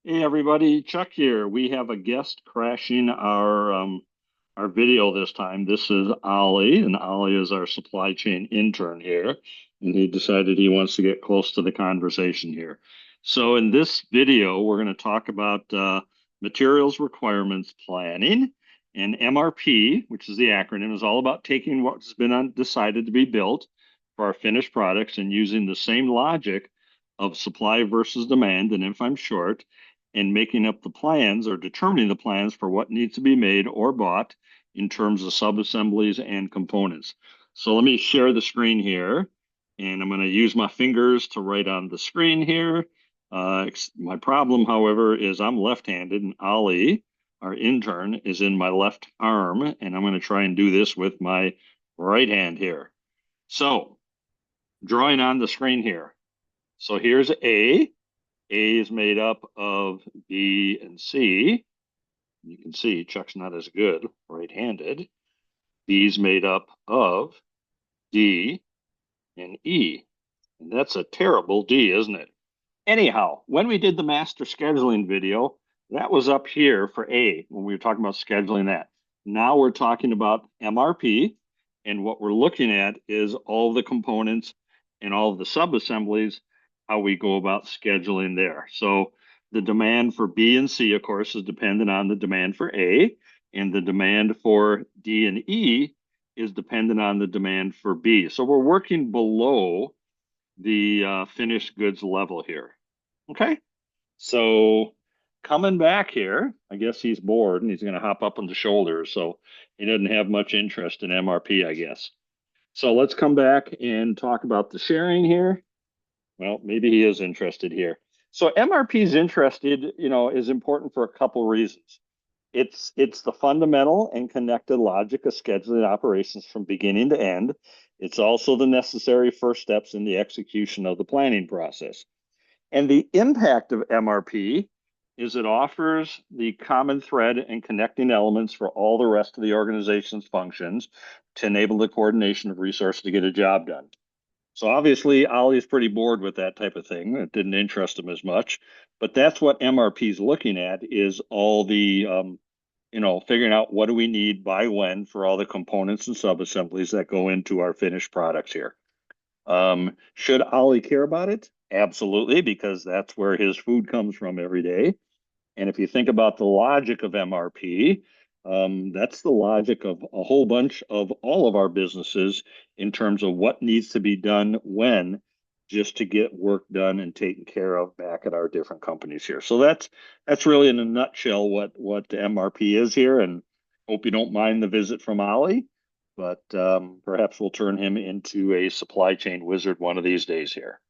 Hey everybody, Chuck here. We have a guest crashing our video this time. This is Ollie, and Ollie is our supply chain intern here, and he decided he wants to get close to the conversation here. So in this video, we're going to talk about materials requirements planning, and MRP, which is the acronym, is all about taking what's been decided to be built for our finished products and using the same logic of supply versus demand, and if I'm short and making up the plans or determining the plans for what needs to be made or bought in terms of subassemblies and components. So let me share the screen here, and I'm going to use my fingers to write on the screen here. My problem, however, is I'm left-handed, and Ollie, our intern, is in my left arm, and I'm going to try and do this with my right hand here. So, drawing on the screen here. So here's A. A is made up of B and C. You can see Chuck's not as good right-handed. B is made up of D and E. And that's a terrible D, isn't it? Anyhow, when we did the master scheduling video, that was up here for A when we were talking about scheduling that. Now we're talking about MRP, and what we're looking at is all the components and all of the subassemblies, how we go about scheduling there. So the demand for B and C, of course, is dependent on the demand for A, and the demand for D and E is dependent on the demand for B. So we're working below the finished goods level here. Okay. So coming back here, I guess he's bored and he's going to hop up on the shoulders. So he doesn't have much interest in MRP, I guess. So let's come back and talk about the sharing here. Well, maybe he is interested here. So MRP is interested, is important for a couple reasons. It's the fundamental and connected logic of scheduling operations from beginning to end. It's also the necessary first steps in the execution of the planning process. And the impact of MRP is it offers the common thread and connecting elements for all the rest of the organization's functions to enable the coordination of resources to get a job done. So obviously, Ollie's pretty bored with that type of thing. It didn't interest him as much, but that's what MRP is looking at is all the, figuring out what do we need by when for all the components and subassemblies that go into our finished products here. Should Ollie care about it? Absolutely, because that's where his food comes from every day. And if you think about the logic of MRP, that's the logic of a whole bunch of all of our businesses in terms of what needs to be done when just to get work done and taken care of back at our different companies here. So that's really in a nutshell what the MRP is here. And hope you don't mind the visit from Ollie, but perhaps we'll turn him into a supply chain wizard one of these days here.